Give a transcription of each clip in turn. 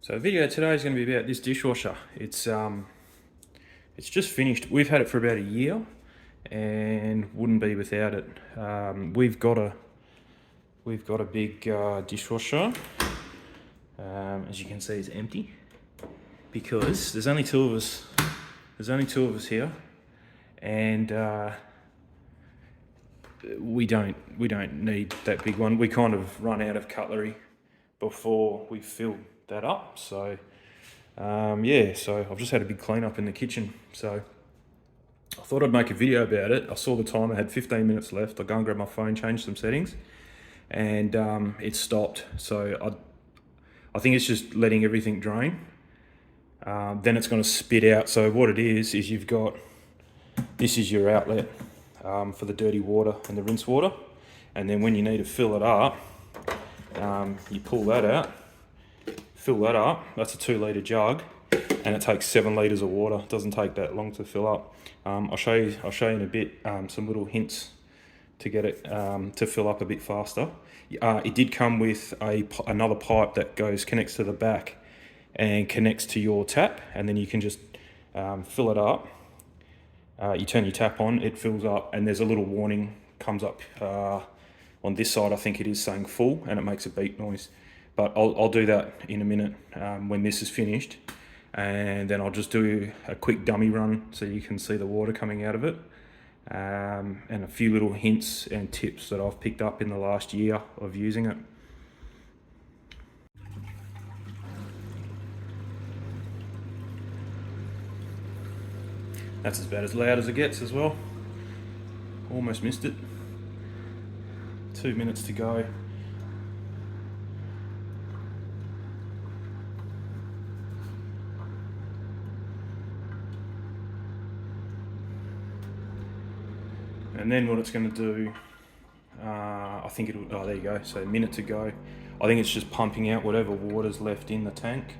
So the video today is going to be about this dishwasher. It's just finished. We've had it for about a year and wouldn't be without it. We've got a big dishwasher. As you can see, it's empty because there's only two of us. There's only two of us here, and we don't need that big one. We kind of run out of cutlery before we fill that up. So yeah, so I've just had a big clean up in the kitchen. So I thought I'd make a video about it. I saw the timer, I had 15 minutes left. I go and grab my phone, change some settings, and it stopped. So I think it's just letting everything drain. Then it's going to spit out. So what it is you've got, this is your outlet for the dirty water and the rinse water. And then when you need to fill it up, you pull that out, fill that up. That's a 2 litre jug, and it takes 7 litres of water. It doesn't take that long to fill up. I'll show you in a bit some little hints to get it to fill up a bit faster. It did come with another pipe that connects to the back and connects to your tap, and then you can just fill it up. You turn your tap on, it fills up, and there's a little warning comes up on this side. I think it is saying full, and it makes a beep noise. But I'll do that in a minute when this is finished, and then I'll just do a quick dummy run so you can see the water coming out of it, and a few little hints and tips that I've picked up in the last year of using it. That's about as loud as it gets as well. Almost missed it. 2 minutes to go. And then what it's going to do, I think it'll, oh there you go, so a minute to go. I think it's just pumping out whatever water's left in the tank.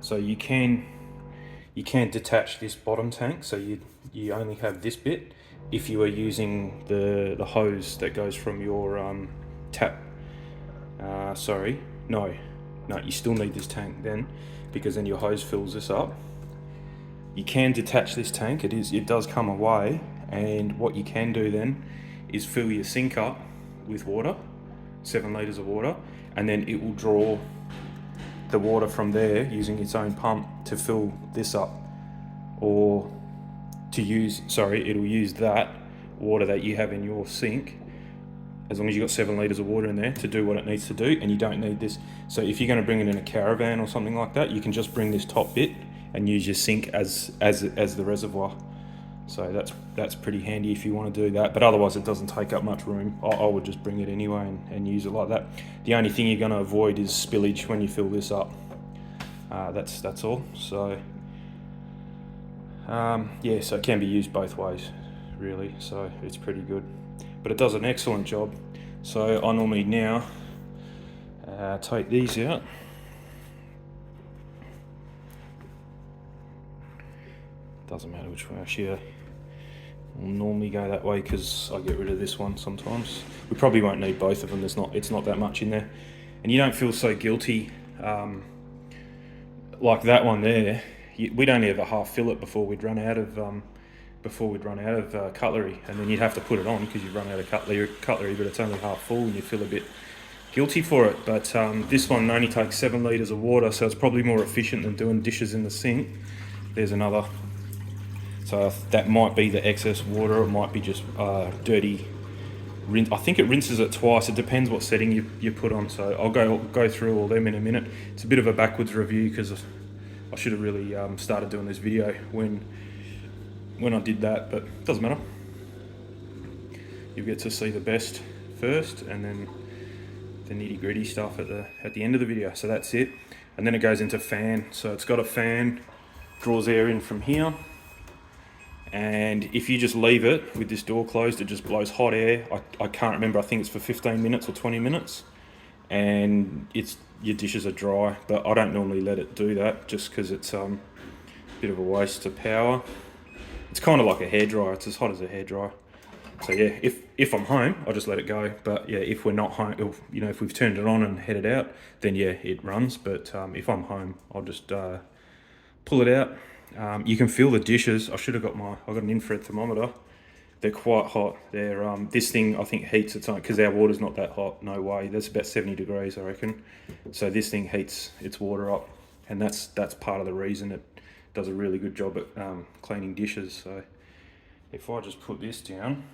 So you can detach this bottom tank, so you only have this bit if you are using the hose that goes from your tap. No, you still need this tank then, because then your hose fills this up. You can detach this tank, it does come away, and what you can do then is fill your sink up with water, 7 litres of water, and then it will draw the water from there using its own pump to fill this up, or it'll use that water that you have in your sink, as long as you've got 7 litres of water in there, to do what it needs to do, and you don't need this. So if you're going to bring it in a caravan or something like that, you can just bring this top bit and use your sink as the reservoir. So that's pretty handy if you want to do that, but otherwise it doesn't take up much room. I would just bring it anyway and use it like that. The only thing you're going to avoid is spillage when you fill this up. That's all. So yeah, so it can be used both ways really, so it's pretty good, but it does an excellent job. So I normally now take these out. Doesn't matter which way. Actually, I'll normally go that way because I get rid of this one sometimes. We probably won't need both of them. It's not that much in there, and you don't feel so guilty like that one there. We'd only ever half fill it before we'd run out of cutlery, and then you'd have to put it on because you've run out of cutlery. But it's only half full, and you feel a bit guilty for it. But this one only takes 7 litres of water, so it's probably more efficient than doing dishes in the sink. There's another. So that might be the excess water. It might be just dirty rinse. I think it rinses it twice. It depends what setting you put on. So I'll go through all them in a minute. It's a bit of a backwards review because I should have really started doing this video when I did that, but it doesn't matter. You get to see the best first, and then the nitty-gritty stuff at the end of the video. So that's it, and then it goes into fan. So it's got a fan, draws air in from here, and if you just leave it with this door closed, it just blows hot air. I can't remember, I think it's for 15 minutes or 20 minutes, and your dishes are dry. But I don't normally let it do that just because it's a bit of a waste of power. It's kind of like a hairdryer. It's as hot as a hairdryer. So yeah, if I'm home, I'll just let it go. But yeah, if we're not home, if we've turned it on and headed out, then yeah, it runs. But if I'm home, I'll just pull it out. You can feel the dishes. I got an infrared thermometer. They're quite hot. This thing I think heats its own, because our water's not that hot. No way. That's about 70 degrees, I reckon. So this thing heats its water up, and that's part of the reason it does a really good job at cleaning dishes. So if I just put this down,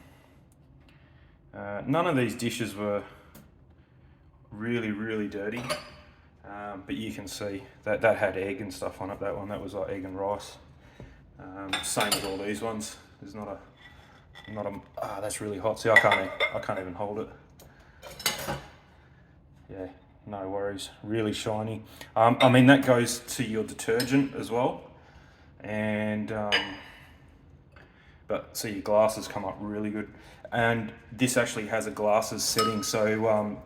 none of these dishes were really dirty, but you can see that had egg and stuff on it. That was like egg and rice. Same with all these ones. There's not a that's really hot. See, I can't even hold it. Yeah, no worries. Really shiny. I mean, that goes to your detergent as well. And but see, your glasses come up really good. And this actually has a glasses setting, so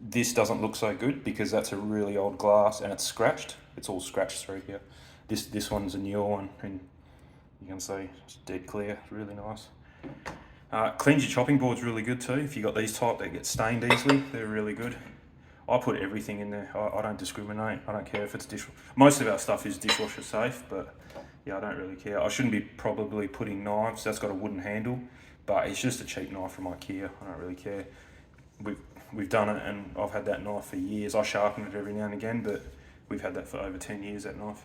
this doesn't look so good because that's a really old glass and it's scratched. It's all scratched through here. This one's a newer one, and you can see it's dead clear. It's really nice. Cleans your chopping boards really good too. If you got these type that get stained easily, they're really good. I put everything in there. I don't discriminate. I don't care if it's most of our stuff is dishwasher safe, but yeah, I don't really care. I shouldn't be probably putting knives. That's got a wooden handle, but it's just a cheap knife from IKEA. I don't really care. We've done it, and I've had that knife for years. I sharpen it every now and again, but we've had that for over 10 years, that knife.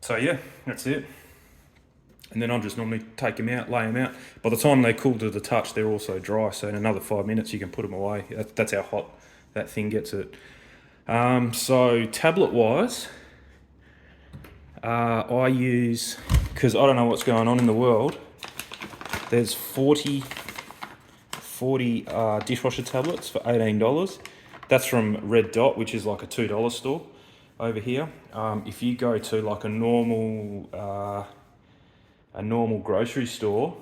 So yeah, that's it. And then I'll just normally take them out, lay them out. By the time they cool to the touch, they're also dry. So in another 5 minutes, you can put them away. That's how hot that thing gets it. So tablet-wise, I use, because I don't know what's going on in the world, there's 40 dishwasher tablets for $18. That's from Red Dot, which is like a $2 store over here. If you go to like a normal grocery store,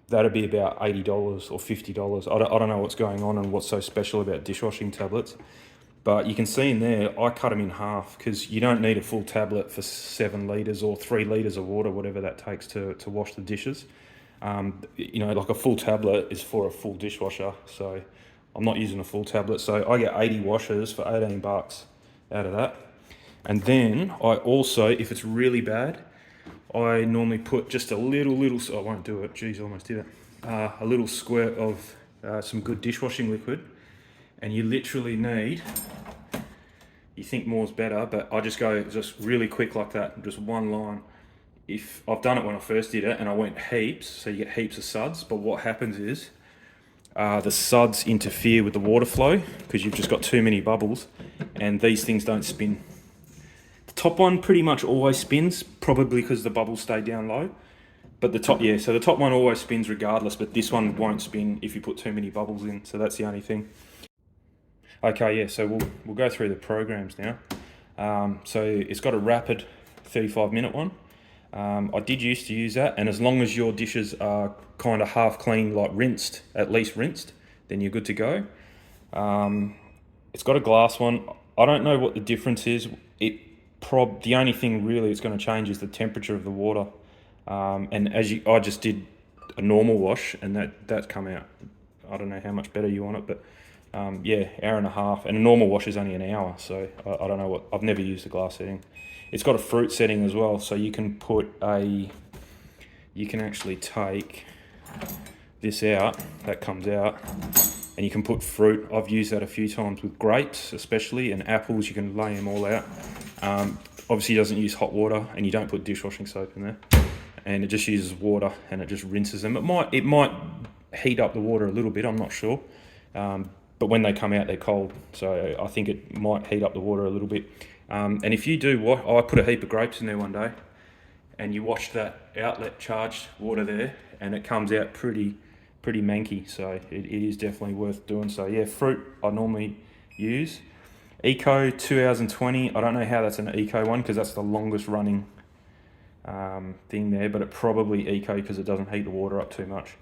that'd be about $80 or $50. I don't know what's going on and what's so special about dishwashing tablets, but you can see in there, I cut them in half because you don't need a full tablet for 7 litres or 3 litres of water, whatever that takes to wash the dishes. Like a full tablet is for a full dishwasher, so I'm not using a full tablet. So I get 80 washes for $18 out of that. And then I also, if it's really bad, I normally put just a little, I won't do it, geez, I almost did it, a little squirt of some good dishwashing liquid, and you literally need, you think more's better, but I just go just really quick like that, just one line. If I've done it when I first did it and I went heaps, so you get heaps of suds, but what happens is the suds interfere with the water flow because you've just got too many bubbles, and these things don't spin. Top one pretty much always spins, probably because the bubbles stay down low. But the top one always spins regardless, but this one won't spin if you put too many bubbles in, so that's the only thing. Okay, yeah, so we'll go through the programs now. So it's got a rapid 35-minute one. I did used to use that, and as long as your dishes are kind of half clean, like rinsed, at least rinsed, then you're good to go. It's got a glass one. I don't know what the difference is. The only thing really it's going to change is the temperature of the water. And I just did a normal wash, and that come out. I don't know how much better you want it, but yeah, hour and a half. And a normal wash is only an hour, so I don't know I've never used the glass setting. It's got a fruit setting as well, so you can actually take this out, that comes out, and you can put fruit. I've used that a few times with grapes especially, and apples. You can lay them all out. Obviously it doesn't use hot water, and you don't put dishwashing soap in there, and it just uses water and it just rinses them. It might heat up the water a little bit, I'm not sure, but when they come out they're cold, so I think it might heat up the water a little bit. And if you do, I put a heap of grapes in there one day, and you wash that outlet charged water there, and it comes out pretty manky, so it is definitely worth doing. So yeah, fruit I normally use. Eco 2 hours and 20. I don't know how that's an eco one because that's the longest running thing there, but it probably eco because it doesn't heat the water up too much.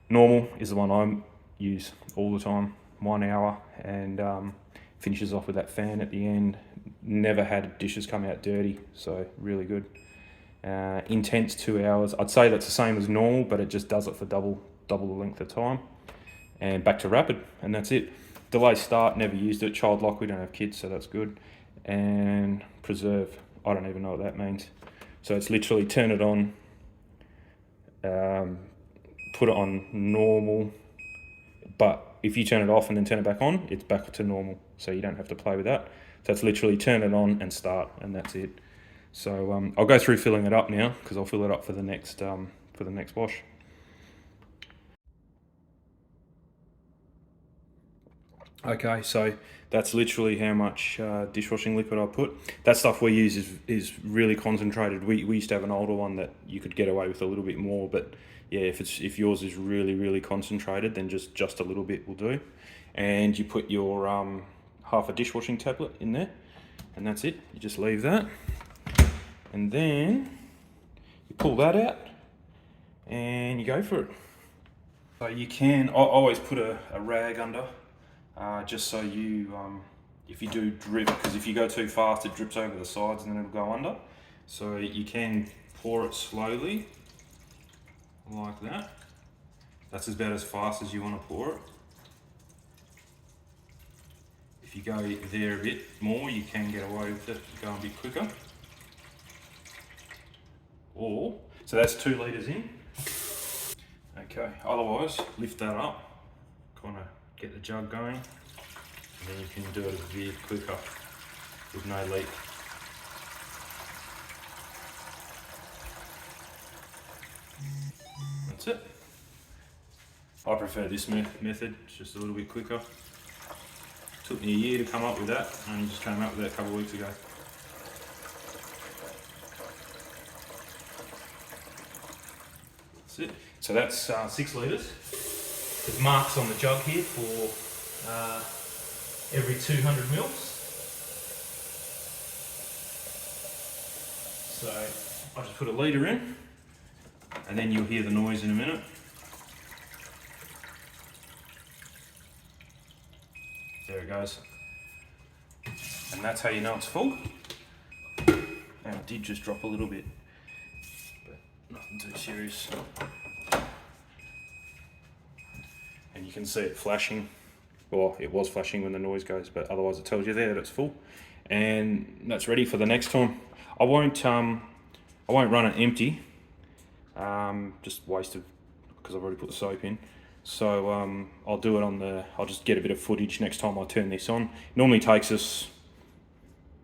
Normal is the one I use all the time, 1 hour, and finishes off with that fan at the end. Never had dishes come out dirty, so really good. Intense 2 hours. I'd say that's the same as normal, but it just does it for double double the length of time, and back to rapid, and that's it. Delay start, never used it. Child lock, we don't have kids, so that's good. And preserve, I don't even know what that means. So it's literally turn it on, put it on normal, but if you turn it off and then turn it back on, it's back to normal, so you don't have to play with that. So it's literally turn it on and start, and that's it. So I'll go through filling it up now, because I'll fill it up for the next wash. Okay, so that's literally how much dishwashing liquid I put. That stuff we use is really concentrated. We used to have an older one that you could get away with a little bit more, but yeah, if yours is really concentrated, then just a little bit will do. And you put your half a dishwashing tablet in there, and that's it. You just leave that, and then you pull that out, and you go for it. So you can, I always put a rag under. Just so you, if you do drip, because if you go too fast, it drips over the sides and then it'll go under. So you can pour it slowly, like that. That's about as fast as you want to pour it. If you go there a bit more, you can get away with it going a bit quicker. So that's 2 litres in. Okay, otherwise, lift that up, kind of get the jug going, and then you can do it a bit quicker with no leak. That's it. I prefer this method, it's just a little bit quicker. Took me a year to come up with that, and just came up with that a couple of weeks ago. That's it. So that's 6 litres. There's marks on the jug here for every 200 mils. So I just put a litre in, and then you'll hear the noise in a minute. There it goes. And that's how you know it's full. And it did just drop a little bit, but nothing too serious. And you can see it flashing. Well, it was flashing when the noise goes, but otherwise it tells you there that it's full. And that's ready for the next time. I won't run it empty. Just wasted, because I've already put the soap in. So I'll do it I'll just get a bit of footage next time I turn this on. It normally takes us,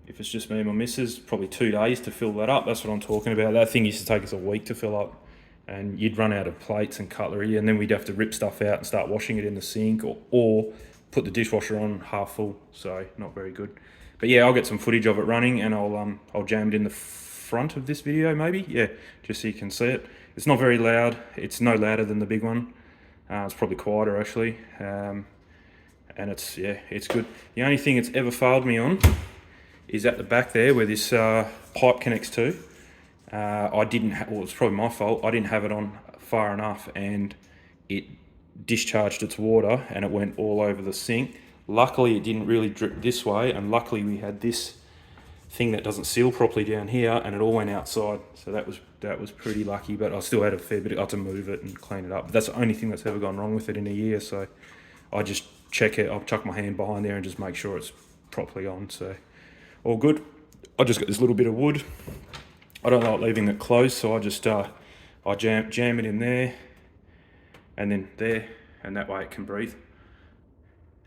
if it's just me and my missus, probably 2 days to fill that up. That's what I'm talking about. That thing used to take us a week to fill up, and you'd run out of plates and cutlery, and then we'd have to rip stuff out and start washing it in the sink, or put the dishwasher on half full. So not very good. But yeah, I'll get some footage of it running, and I'll jam it in the front of this video maybe. Yeah, just so you can see it. It's not very loud. It's no louder than the big one. It's probably quieter actually, and it's good. The only thing it's ever failed me on is at the back there where this pipe connects to. I didn't well, it's probably my fault. I didn't have it on far enough, and it discharged its water and it went all over the sink. Luckily it didn't really drip this way, and luckily we had this thing that doesn't seal properly down here, and it all went outside. So that was pretty lucky, but I still had a fair bit. I had to move it and clean it up. But that's the only thing that's ever gone wrong with it in a year. So I just check it. I'll chuck my hand behind there and just make sure it's properly on. So all good. I just got this little bit of wood. I don't like leaving it closed, so I just I jam it in there, and then there, and that way it can breathe,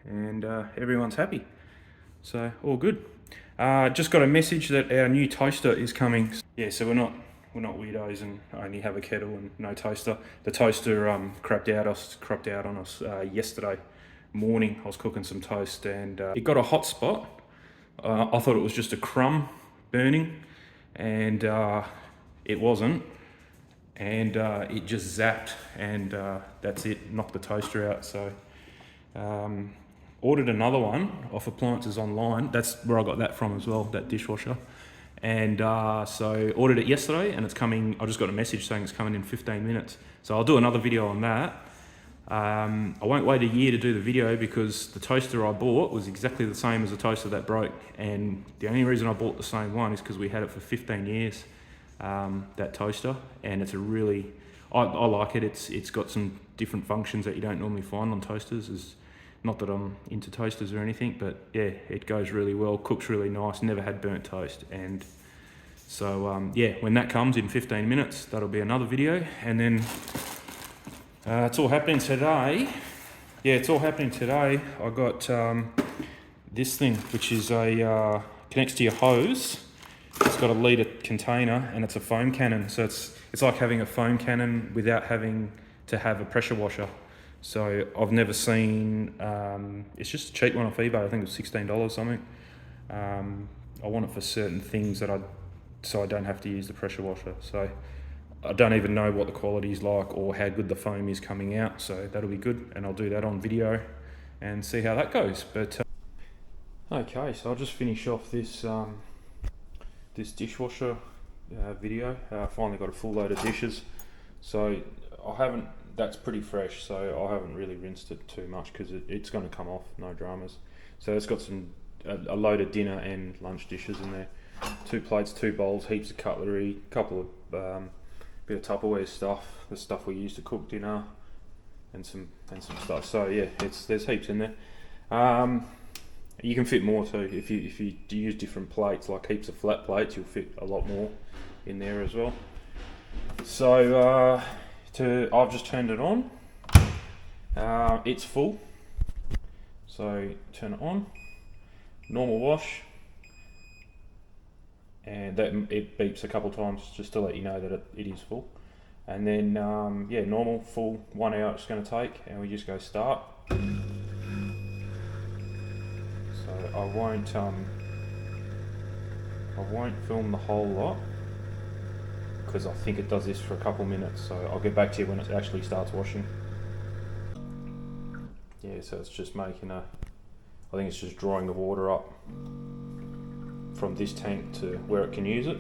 and everyone's happy. So all good. Just got a message that our new toaster is coming. Yeah, so we're not weirdos and only have a kettle and no toaster. The toaster crapped out on us yesterday morning. I was cooking some toast, and it got a hot spot. I thought it was just a crumb burning, and it wasn't. And it just zapped, and that's it, knocked the toaster out. So ordered another one off appliances online. That's where I got that from as well, that dishwasher. And so ordered it yesterday, and it's coming. I just got a message saying it's coming in 15 minutes. So I'll do another video on that. I won't wait a year to do the video, because the toaster I bought was exactly the same as the toaster that broke. And the only reason I bought the same one is because we had it for 15 years, that toaster. And it's a really, I like it. It's got some different functions that you don't normally find on toasters. Not that I'm into toasters or anything, but yeah, it goes really well, cooks really nice, never had burnt toast. And so yeah, when that comes in 15 minutes, that'll be another video. And then it's all happening today. Yeah, it's all happening today. I got this thing, which is connects to your hose. It's got a litre container and it's a foam cannon. So it's like having a foam cannon without having to have a pressure washer. So I've never seen, it's just a cheap one off eBay. I think it was $16 something. I want it for certain things so I don't have to use the pressure washer. So I don't even know what the quality is like or how good the foam is coming out. So that'll be good. And I'll do that on video and see how that goes. But okay, so I'll just finish off this this dishwasher video. I finally got a full load of dishes. So that's pretty fresh, so I haven't really rinsed it too much because it's going to come off, no dramas. So it's got a load of dinner and lunch dishes in there. 2 plates, 2 bowls, heaps of cutlery, a couple of bit of Tupperware stuff, the stuff we use to cook dinner, and some stuff. So yeah, there's heaps in there. You can fit more too if you use different plates, like heaps of flat plates. You'll fit a lot more in there as well. So I've just turned it on. It's full, so turn it on. Normal wash, and it beeps a couple times just to let you know that it is full. And then yeah, normal full 1 hour it's going to take, and we just go start. So I won't film the whole lot, because I think it does this for a couple minutes, so I'll get back to you when it actually starts washing. Yeah, so it's just I think it's just drawing the water up from this tank to where it can use it.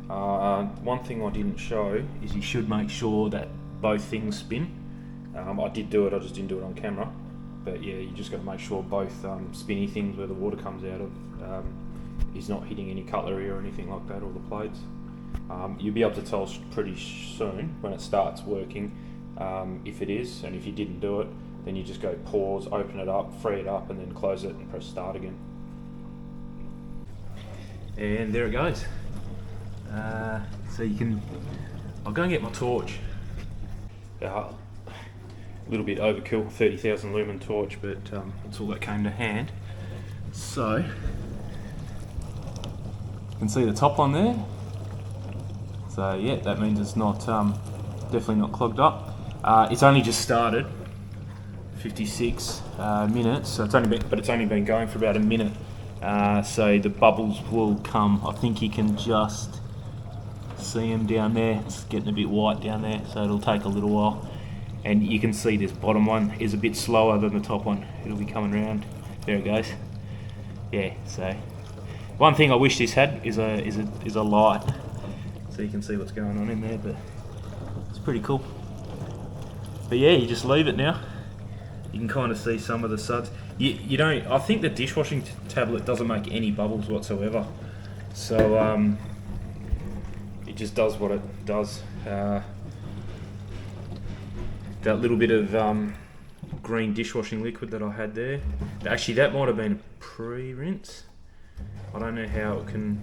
One thing I didn't show is you should make sure that both things spin. I did do it, I just didn't do it on camera. But yeah, you just got to make sure both spinny things where the water comes out of is not hitting any cutlery or anything like that, or the plates. You'll be able to tell pretty soon when it starts working if it is, and if you didn't do it, then you just go pause, open it up, free it up, and then close it and press start again. And there it goes. So you can, I'll go and get my torch. A little bit overkill, 30,000 lumen torch, but that's all that came to hand. So, you can see the top one there. So yeah, that means it's not, definitely not clogged up. It's only just started, 56 minutes, so it's only been going for about a minute. So the bubbles will come. I think you can just see them down there. It's getting a bit white down there, so it'll take a little while. And you can see this bottom one is a bit slower than the top one. It'll be coming around. There it goes. Yeah. So one thing I wish this had is a light, so you can see what's going on in there. But it's pretty cool. But yeah, you just leave it now. You can kind of see some of the suds. You don't. I think the dishwashing tablet doesn't make any bubbles whatsoever. So it just does what it does. That little bit of green dishwashing liquid that I had there. Actually, that might have been a pre-rinse. I don't know how it can.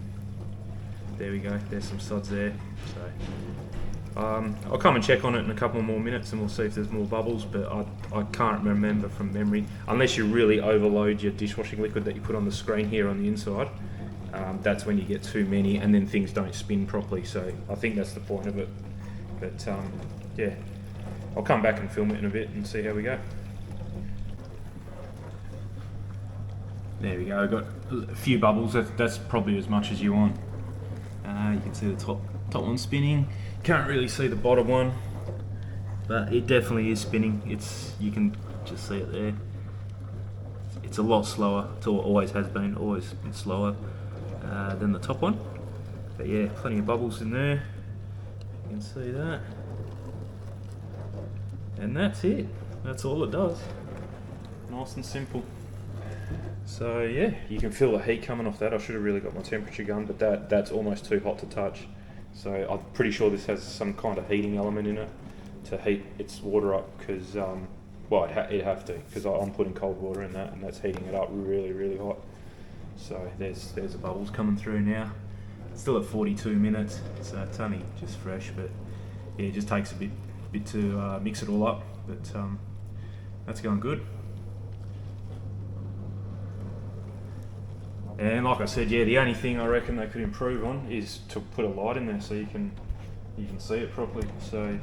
There we go. There's some suds there. So I'll come and check on it in a couple more minutes, and we'll see if there's more bubbles. But I can't remember from memory, unless you really overload your dishwashing liquid that you put on the screen here on the inside. That's when you get too many, and then things don't spin properly. So I think that's the point of it. But yeah. I'll come back and film it in a bit and see how we go. There we go, I've got a few bubbles. That's probably as much as you want. You can see the top one spinning. Can't really see the bottom one, but it definitely is spinning. You can just see it there. It's a lot slower. It always has been, always been slower than the top one. But yeah, plenty of bubbles in there. You can see that. And that's it. That's all it does. Nice and simple. So yeah, you can feel the heat coming off that. I should have really got my temperature gun, but that's almost too hot to touch. So I'm pretty sure this has some kind of heating element in it to heat its water up, because well, it'd have to, because I'm putting cold water in that, and that's heating it up really, really hot. So there's the bubbles coming through now. It's still at 42 minutes, so it's only just fresh, but yeah, it just takes a bit to mix it all up, but that's going good. And like I said, yeah, the only thing I reckon they could improve on is to put a light in there so you can see it properly. So,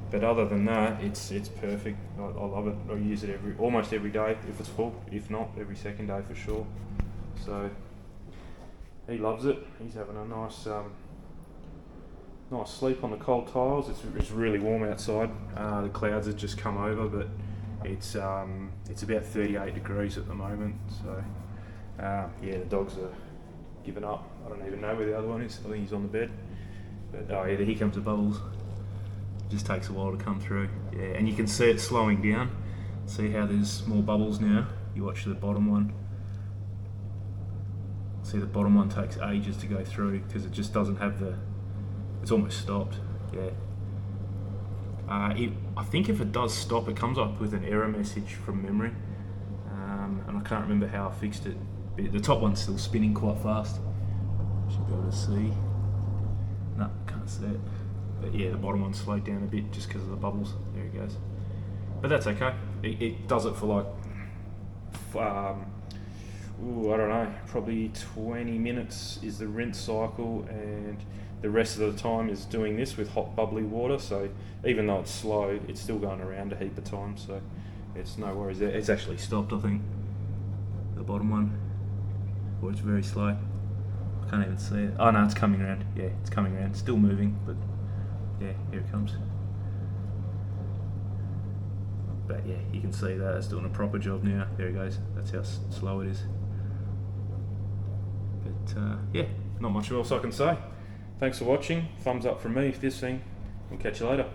but other than that, it's perfect. I love it. I use it almost every day if it's full. If not, every second day for sure. So he loves it. He's having a nice sleep on the cold tiles. It's really warm outside. The clouds have just come over, but it's about 38 degrees at the moment. So yeah, the dogs are giving up. I don't even know where the other one is. I think he's on the bed. But oh yeah, here comes the bubbles. It just takes a while to come through. Yeah, and you can see it slowing down. See how there's more bubbles now? You watch the bottom one. See, the bottom one takes ages to go through because it just doesn't have it's almost stopped. Yeah. I think if it does stop, it comes up with an error message from memory, and I can't remember how I fixed it. But the top one's still spinning quite fast. Should be able to see. No, can't see it. But yeah, the bottom one slowed down a bit just because of the bubbles. There it goes. But that's okay. It does it for like, I don't know, probably 20 minutes is the rinse cycle, and the rest of the time is doing this with hot bubbly water. So even though it's slow, it's still going around a heap of times. So it's no worries there. It's actually stopped, I think, the bottom one, or it's very slow. I can't even see it. Oh no, it's coming around. Yeah, it's coming around. Still moving, but yeah, here it comes. But yeah, you can see that it's doing a proper job now. There it goes. That's how slow it is. But yeah, not much else I can say. Thanks for watching. Thumbs up from me if this thing. We'll catch you later.